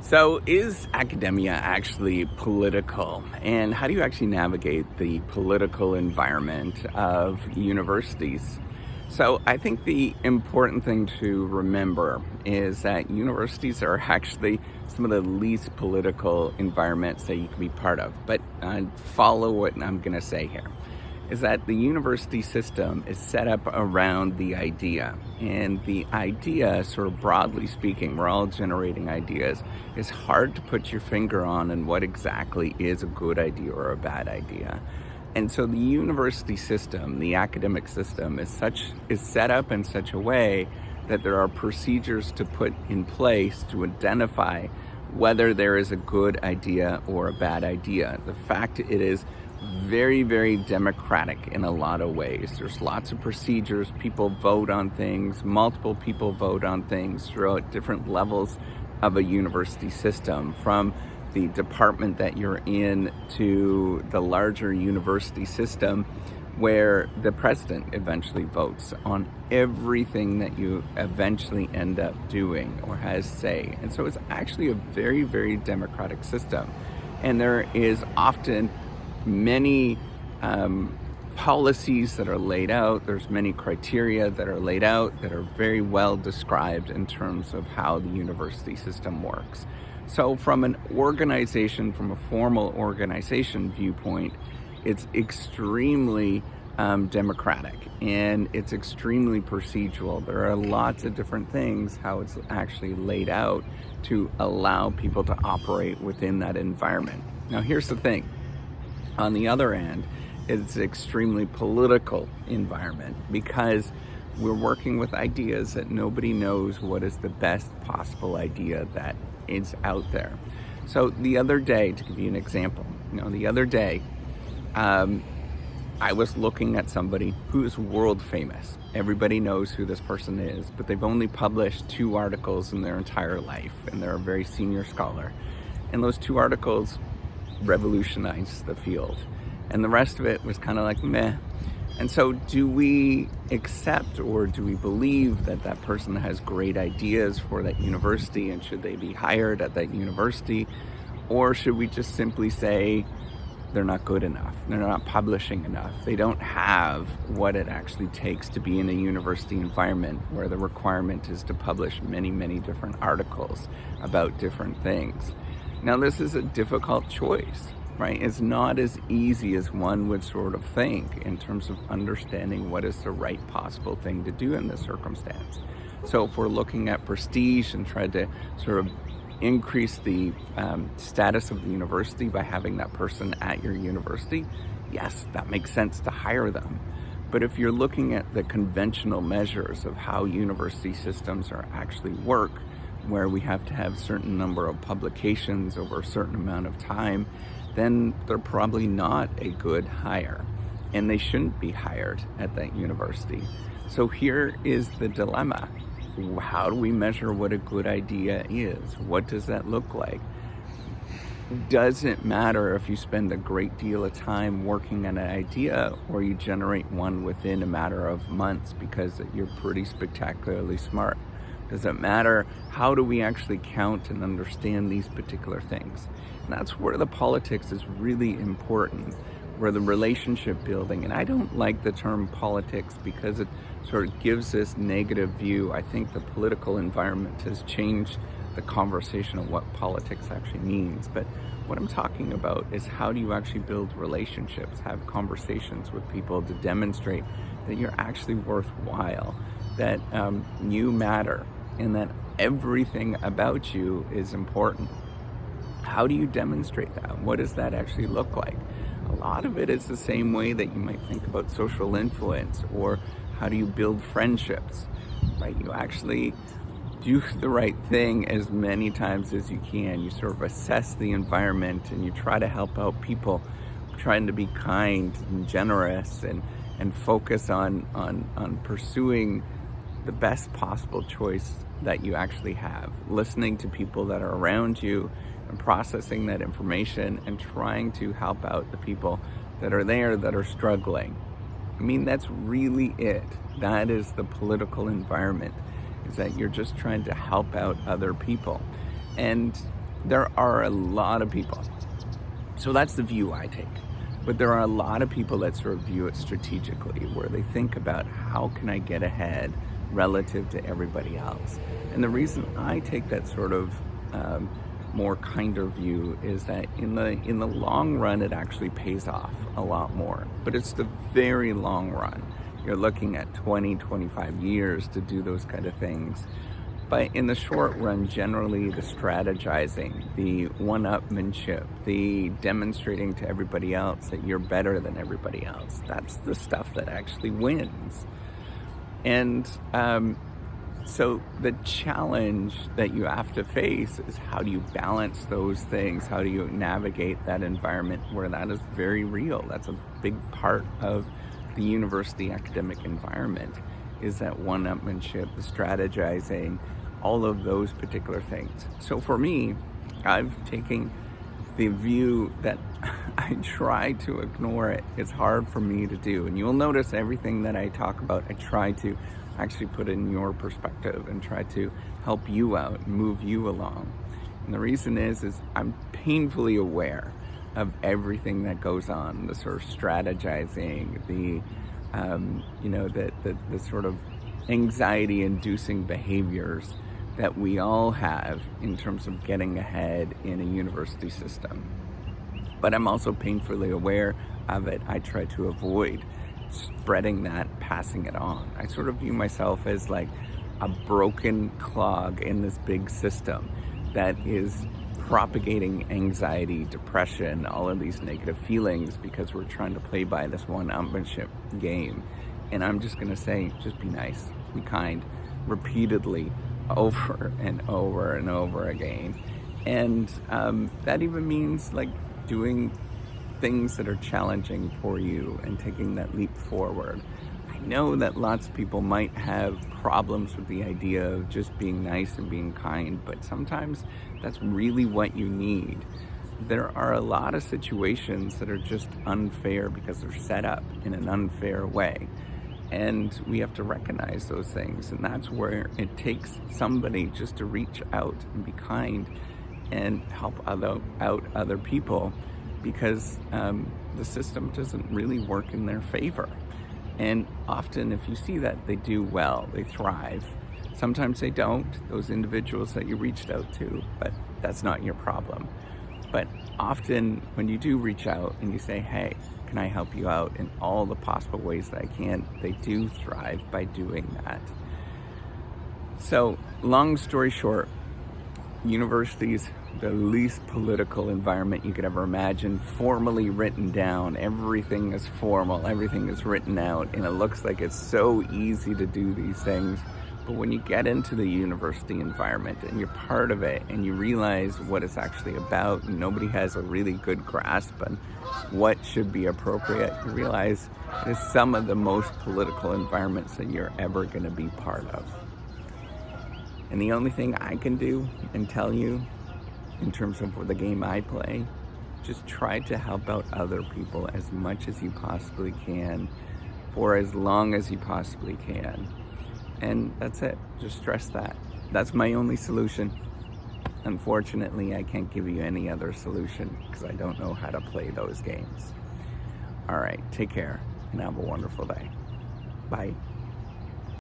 So, is academia actually political? And how do you actually navigate the political environment of universities? So, I think the important thing to remember is that universities are actually some of the least political environments that you can be part of. But follow what I'm going to say here is that the university system is set up around the idea. And the idea, sort of broadly speaking, we're all generating ideas, is hard to put your finger on and what exactly is a good idea or a bad idea. And so the university system, the academic system, is set up in such a way that there are procedures to put in place to identify whether there is a good idea or a bad idea. The fact it is very, very democratic in a lot of ways. There's lots of procedures. People vote on things. Multiple people vote on things throughout different levels of a university system, from the department that you're in to the larger university system, where the president eventually votes on everything that you eventually end up doing or has say. And so it's actually a very, very democratic system. And there is often many policies that are laid out. There's many criteria that are laid out that are very well described in terms of how the university system works. So from an organization, from a formal organization viewpoint, it's extremely democratic and it's extremely procedural. There are lots of different things how it's actually laid out to allow people to operate within that environment. Now, here's the thing. On the other end, it's an extremely political environment because we're working with ideas that nobody knows what is the best possible idea that is out there. So the other day, to give you an example, I was looking at somebody who is world famous. Everybody knows who this person is, but they've only published 2 articles in their entire life, and they're a very senior scholar. And those 2 articles revolutionized the field, and the rest of it was kind of like meh. And so do we accept or do we believe that that person has great ideas for that university, and should they be hired at that university? Or should we just simply say they're not good enough, they're not publishing enough, they don't have what it actually takes to be in a university environment where the requirement is to publish many, many different articles about different things? Now, this is a difficult choice, right? It's not as easy as one would sort of think in terms of understanding what is the right possible thing to do in this circumstance. So if we're looking at prestige and try to sort of increase the status of the university by having that person at your university, yes, that makes sense to hire them. But if you're looking at the conventional measures of how university systems are actually work, where we have to have a certain number of publications over a certain amount of time, then they're probably not a good hire, and they shouldn't be hired at that university. So here is the dilemma. How do we measure what a good idea is? What does that look like? Doesn't matter if you spend a great deal of time working on an idea or you generate one within a matter of months because you're pretty spectacularly smart. Does it matter? How do we actually count and understand these particular things? And that's where the politics is really important, where the relationship building, and I don't like the term politics because it sort of gives this negative view. I think the political environment has changed the conversation of what politics actually means. But what I'm talking about is how do you actually build relationships, have conversations with people to demonstrate that you're actually worthwhile, that you matter, and that everything about you is important. How do you demonstrate that? What does that actually look like? A lot of it is the same way that you might think about social influence, or how do you build friendships, right? You actually do the right thing as many times as you can. You sort of assess the environment and you try to help out people, trying to be kind and generous and focus on pursuing the best possible choice that you actually have, listening to people that are around you and processing that information and trying to help out the people that are there that are struggling. I mean, that's really it. That is the political environment, is that you're just trying to help out other people. And there are a lot of people. So that's the view I take. But there are a lot of people that sort of view it strategically, where they think about how can I get ahead relative to everybody else. And the reason I take that sort of more kinder view is that in the long run, it actually pays off a lot more. But it's the very long run. You're looking at 20, 25 years to do those kind of things. But in the short run, generally the strategizing, the one-upmanship, the demonstrating to everybody else that you're better than everybody else, that's the stuff that actually wins. And so the challenge that you have to face is, how do you balance those things? How do you navigate that environment where that is very real? That's a big part of the university academic environment, is that one-upmanship, the strategizing, all of those particular things. So for me, I've taken the view that I try to ignore it. It's hard for me to do. And you'll notice everything that I talk about, I try to actually put in your perspective and try to help you out and move you along. And the reason is I'm painfully aware of everything that goes on, the sort of strategizing, the sort of anxiety-inducing behaviors that we all have in terms of getting ahead in a university system. But I'm also painfully aware of it. I try to avoid spreading that, passing it on. I sort of view myself as like a broken clog in this big system that is propagating anxiety, depression, all of these negative feelings because we're trying to play by this one-upmanship game. And I'm just gonna say, just be nice, be kind, repeatedly, over and over and over again. And that even means like doing things that are challenging for you and taking that leap forward. I know that lots of people might have problems with the idea of just being nice and being kind, but sometimes that's really what you need. There are a lot of situations that are just unfair because they're set up in an unfair way. And we have to recognize those things. And that's where it takes somebody just to reach out and be kind and help out other people, because the system doesn't really work in their favor. And often if you see that, they do well, they thrive. Sometimes they don't, those individuals that you reached out to, but that's not your problem. But often when you do reach out and you say, hey, can I help you out in all the possible ways that I can, they do thrive by doing that. So long story short, universities, the least political environment you could ever imagine, formally written down. Everything is formal, everything is written out, and it looks like it's so easy to do these things. But when you get into the university environment and you're part of it and you realize what it's actually about, and nobody has a really good grasp on what should be appropriate, you realize it's some of the most political environments that you're ever going to be part of. And the only thing I can do and tell you in terms of the game I play, just try to help out other people as much as you possibly can for as long as you possibly can. And that's it. Just stress that. That's my only solution. Unfortunately, I can't give you any other solution because I don't know how to play those games. All right, take care and have a wonderful day. Bye.